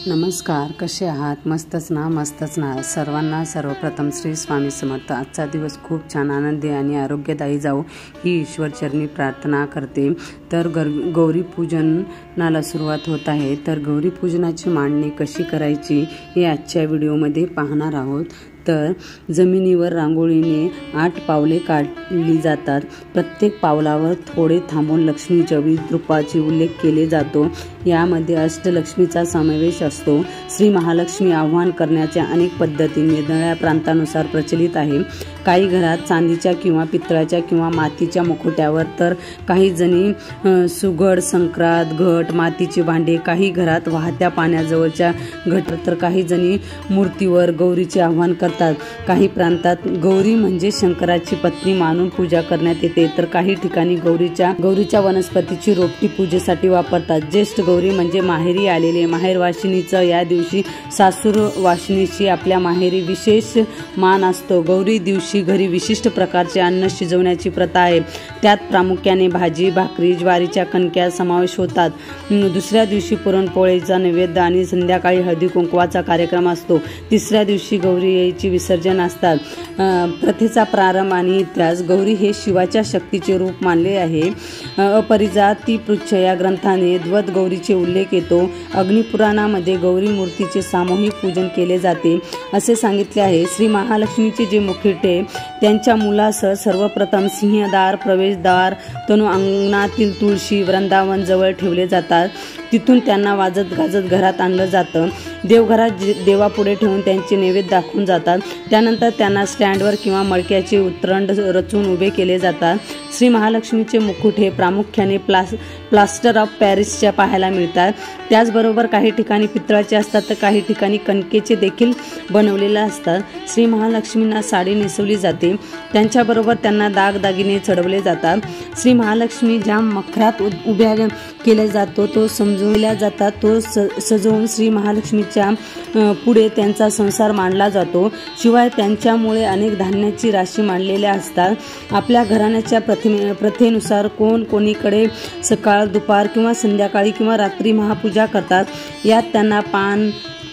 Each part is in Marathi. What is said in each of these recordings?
नमस्कार, कसे आहात? मस्तच ना. सर्वांना सर्वप्रथम श्री स्वामी समर्थ. आजचा दिवस खूप छान, आनंदी आणि आरोग्यदायी जाऊ ही ईश्वरचरणी प्रार्थना करते. तर गौरी पूजनाला सुरुवात होत आहे. तर गौरी पूजनाची मांडणी कशी करायची हे आजच्या व्हिडिओमध्ये पाहणार आहोत. तर जमिनीवर रांगोळीने 8 पावले काढली जातात. प्रत्येक पावलावर थोडे थांबून लक्ष्मीच्या विविध रूपाचे उल्लेख केले जातो. यामध्ये अष्टलक्ष्मीचा समावेश असतो. श्री महालक्ष्मी आवाहन करण्याच्या अनेक पद्धती निरनिराळ्या प्रांतानुसार प्रचलित आहे. काही घरात चांदीच्या किंवा पितळाच्या किंवा मातीच्या मुखोट्यावर, तर काही जणी सुगड, संक्रांत, घट, मातीचे भांडे, काही घरात वाहत्या पाण्याजवळच्या घट, तर काही जणी मूर्तीवर गौरीचे आवाहन करतात. काही प्रांतात गौरी म्हणजे शंकराची पत्नी मानून पूजा करण्यात येते, तर काही ठिकाणी गौरीच्या वनस्पतीची रोपटी पूजेसाठी वापरतात. ज्येष्ठ गौरी म्हणजे माहेरी आलेले. माहेर वाशिनीचं या दिवशी सासूर वाशिनीची आपल्या माहेरी विशेष मान असतो. गौरी दिवशी घरी विशिष्ट प्रकारचे अन्न शिजवण्याची प्रथा आहे. त्यात प्रामुख्याने भाजी, भाकरी, ज्वारीच्या कणक्या समावेश होतात. दुसऱ्या दिवशी पुरणपोळीचा नैवेद्य आणि संध्याकाळी हळदी कुंकवाचा कार्यक्रम असतो. तिसऱ्या दिवशी गौरीचे विसर्जन असतात. प्रथेचा प्रारंभ आणि इतिहास. गौरी हे शिवाच्या शक्तीचे रूप मानले आहे. अपरिजाती पृच्छ या ग्रंथाने द्वत गौरीचे उल्लेख येतो. अग्निपुराणामध्ये गौरी मूर्तीचे सामूहिक पूजन केले जाते असे सांगितले आहे. श्री महालक्ष्मीचे जे मुखवटे त्यांच्या मुलासह सर्वप्रथम सिंहदार, प्रवेशद्वार, तनु अंगणातील तुळशी, वृंदावन जवळ ठेवले जातात. तिथून त्यांना वाजत गाजत घरात आणलं जातं. देवघरात देवापुढे ठेवून त्यांचे नैवेद्य दाखवून जातात. त्यानंतर त्यांना स्टँडवर किंवा मडक्याचे उतरंड रचून उभे केले जातात. श्री महालक्ष्मीचे मुकुट हे प्रामुख्याने प्लास्टर ऑफ पॅरिसच्या पाहायला मिळतात. त्याचबरोबर काही ठिकाणी पितळाचे असतात, तर काही ठिकाणी कणकेचे देखील बनवलेले असतात. श्री महालक्ष्मींना साडी नेसवली जाते. त्यांच्याबरोबर त्यांना दागदागिने चढवले जातात. श्री महालक्ष्मी ज्या मखरात उभ्या केला जातो तो समजवल्या जातात. तो सजवून श्री महालक्ष्मीच्या पुढे त्यांचा संसार मांडला जातो. शिवाय त्यांच्यामुळे अनेक धान्याची राशी मांडलेल्या असतात. आपल्या घराण्याच्या प्रथेनुसार कोणीकडे सकाळ, दुपार किंवा संध्याकाळी किंवा रात्री महापूजा करतात. यात त्यांना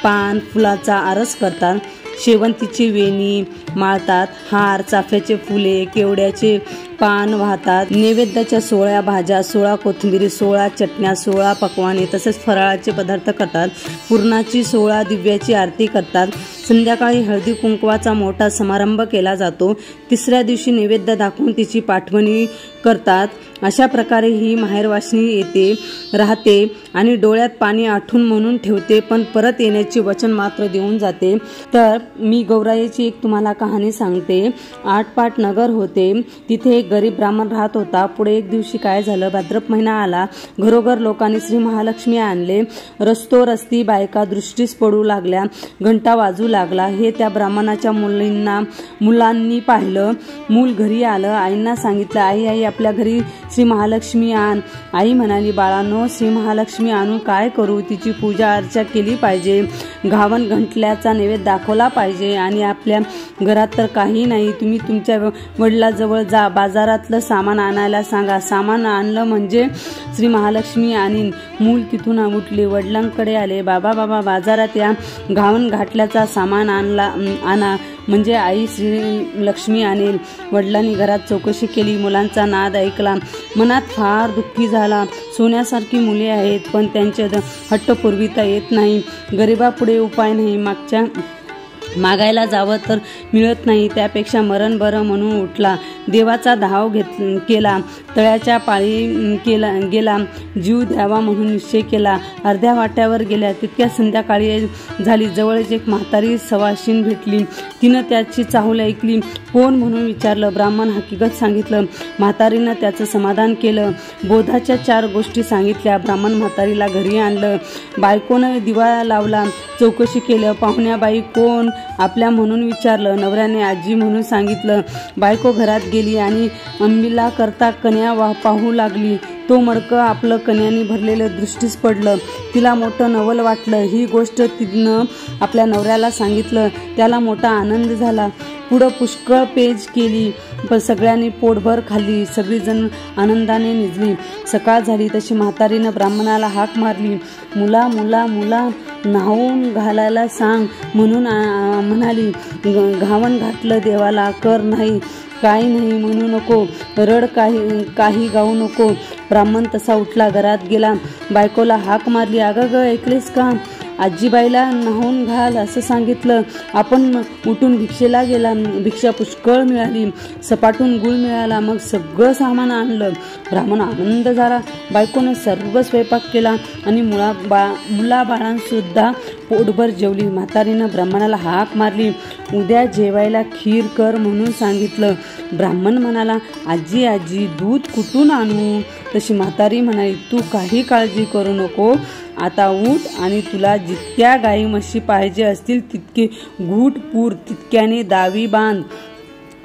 पान फुलाचा आरस करतात. शेवंतीची वेणी माळतात. हार, चाफ्याचे फुले, केवड्याचे पान वाहतात. नैवेद्याच्या 16 भाज्या, 16 कोथिंबिरी, 16 चटण्या, 16 पकवाने तसेच फराळाचे पदार्थ करतात. पुरणाची 16 दिव्याची आरती करतात. संध्याकाळी हळदी कुंकवाचा मोठा समारंभ केला जातो. तिसऱ्या दिवशी नैवेद्य दाखवून तिची पाठवणी करतात. अशा प्रकारे ही माहेरवाशिनी येते, राहते आणि डोळ्यात पाणी आठवून म्हणून ठेवते, पण परत येण्याचे वचन मात्र देऊन जाते. तर मी गौराईची एक तुम्हाला कहाणी सांगते. 8 पाट नगर होते. तिथे एक गरीब ब्राह्मण राहत होता. पुढे एक दिवशी काय झालं, भाद्रपद महिना आला. घरोघर लोकांनी श्री महालक्ष्मी आणले. रस्ती बायका दृष्टीस पडू लागल्या. घंटा वाजू लागला. हे त्या ब्राह्मणाच्या मुलांनी पाहिलं. मूल घरी आलं. आईंना सांगितलं, आई आपल्या घरी श्री महालक्ष्मी आण. आई म्हणाली, बाळांनो, श्री महालक्ष्मी आणून काय करू? तिची पूजा अर्चा केली पाहिजे, घावन घंटल्याचा नैवेद्य दाखवला पाहिजे आणि आपल्या घरात तर काही नाही. तुम्ही तुमच्या वडिलाजवळ जा, बाजारातलं सामान आणायला सांगा. सामान आणलं म्हणजे श्री महालक्ष्मी आणीन. मूल तिथून उठले, वडिलांकडे आले. बाबा बाजारात या, घावन घाटल्याचा सामान आणा म्हणजे आई श्री लक्ष्मी आणेल. वडिलांनी घरात चौकशी केली. मुलांचा नाद ऐकला. मनात फार दुःखी झाला. सोन्यासारखी मुले आहेत, पण त्यांचे हट्ट पुरविता येत नाही. गरिबापुढे उपाय नाही. मागायला जावं तर मिळत नाही. त्यापेक्षा मरण बरं म्हणून उठला. देवाचा धाव केला. तळ्याच्या पाळी गेला. जीव द्यावा म्हणून निश्चय केला. अर्ध्या वाट्यावर गेल्या. तितक्या संध्याकाळी झाली. जवळच एक म्हातारी सवाशीण भेटली. तिनं त्याची चाहूल ऐकली. कोण म्हणून विचारलं. ब्राह्मण हकीकत सांगितलं. म्हातारीनं त्याचं समाधान केलं. बोधाच्या 4 गोष्टी सांगितल्या. ब्राह्मण म्हातारीला घरी आणलं. बायकोनं दिवा लावला. चौकशी केलं. पाहुण्याबाई कोण आपल्या म्हणून विचारलं. नवऱ्याने आजी म्हणून सांगितलं. बायको घरात गेली आणि अंबिला करता कन्या पाहू लागली. तो मडकं आपलं कन्यानी भरलेलं दृष्टीस पडलं. तिला मोठं नवल वाटलं. ही गोष्ट तिनं आपल्या नवऱ्याला सांगितलं. त्याला मोठा आनंद झाला. पुढं पुष्कळ पेज केली, पण सगळ्यांनी पोटभर खाल्ली. सगळीजण आनंदाने निजली. सकाळ झाली तशी म्हातारीनं ब्राह्मणाला हाक मारली. मुला मुला मुला न्हावून घालायला सांग म्हणून म्हणाली. घावन घातलं देवाला, कर नाही, काही नाही म्हणू नको, रड, काही गाऊ नको. ब्राह्मण तसा उठला, घरात गेला, बायकोला हाक मारली. अगं ग, ऐकलीस का? आजीबाईला न्हावून घाल असं सांगितलं. आपण उठून भिक्षेला गेला. भिक्षा पुष्कळ मिळाली. सपाटून गुळ मिळाला. मग सगळं सामान आणलं. ब्राह्मण आनंद झाला. बायकोनं सर्व स्वयंपाक केला आणि मुलाबाळांसुद्धा पोटभर जेवली. म्हातारीनं ब्राह्मणाला हाक मारली. उद्या जेवायला खीर कर म्हणून सांगितलं. ब्राह्मण म्हणाला, आजी आजी दूध कुठून आणू? तशी म्हातारी म्हणाली, तू काही काळजी करू नको. आता उठ आणि तुला जितक्या गाई म्हशी पाहिजे असतील तितके घूट पूर, तितक्याने दावी बांध.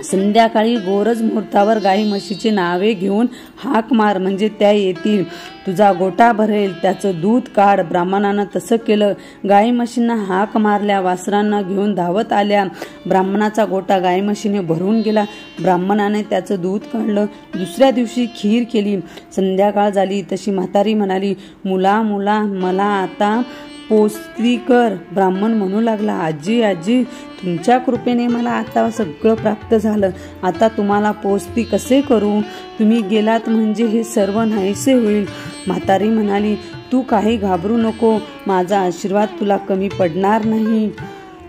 संध्याकाळी गोरज मुहूर्तावर गाई म्हशीची नावे घेऊन हाक मार, म्हणजे त्या येतील. तुझा गोटा भरेल, त्याचं दूध काढ. ब्राह्मणानं तसं केलं. गाई म्हशींना हाक मारल्या. वासरांना घेऊन धावत आल्या. ब्राह्मणाचा गोटा गाई म्हशीने भरून गेला. ब्राह्मणाने त्याचं दूध काढलं. दुसऱ्या दिवशी खीर केली. संध्याकाळ झाली तशी म्हातारी म्हणाली, मुला मुला मला आता पोस्ती कर. ब्राह्मण म्हणू लागला, आजी आजी तुमच्या कृपेने मला आता सगळं प्राप्त झालं. आता तुम्हाला पोस्ती कसे करू? तुम्ही गेलात म्हणजे हे सर्व नाहीसे होईल. म्हातारी म्हणाली, तू काही घाबरू नको. माझा आशीर्वाद तुला कमी पडणार नाही.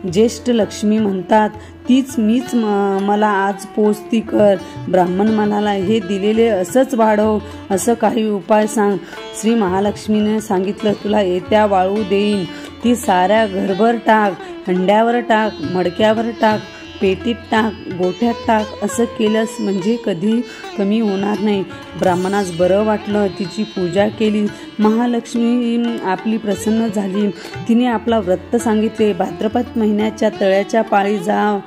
ज्येष्ठ लक्ष्मी म्हणतात तीच मीच, मला आज पोस्ती कर. ब्राह्मण म्हणाला, हे दिलेले असंच वाढव, असं काही उपाय सांग. श्री महालक्ष्मीने सांगितलं, तुला येत्या वाळू देईन. ती साऱ्या घरभर टाक, हंड्यावर टाक, मडक्यावर टाक, पेटीत टाक, गोठ्यात टाक. असं केलंस म्हणजे कधी कमी होणार नाही. ब्राह्मणास बरं वाटलं. तिची पूजा केली. महालक्ष्मी आपली प्रसन्न झाली. तिने आपला व्रत सांगितले. भाद्रपद महिन्याच्या तळ्याच्या पाळी जा.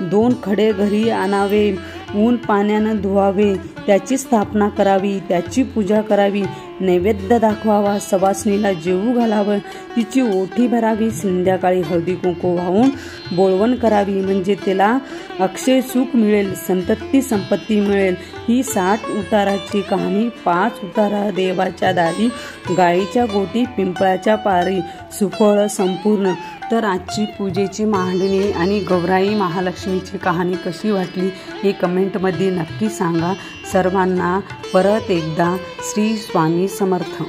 2 खडे घरी आणावे. ऊन पाण्यानं धुवावे. त्याची स्थापना करावी. त्याची पूजा करावी. नैवेद्य दाखवावा. सवासणीला जेवू घालावं. तिची ओठी भरावी. संध्याकाळी हळदी कुंकू वाहून बोळवण करावी, म्हणजे तिला अक्षय सुख मिळेल, संतती संपत्ती मिळेल. ही 60 उताराची कहाणी. 5 उतारा देवाच्या दारी, गाईच्या गोटी, पिंपळाच्या पारी, सुफळ संपूर्ण. तर आजची पूजेची मांडणी आणि गौराई महालक्ष्मीची कहाणी कशी वाटली हे कमेंटमध्ये नक्की सांगा. सर्वांना परत एकदा श्री स्वामी समर्थ.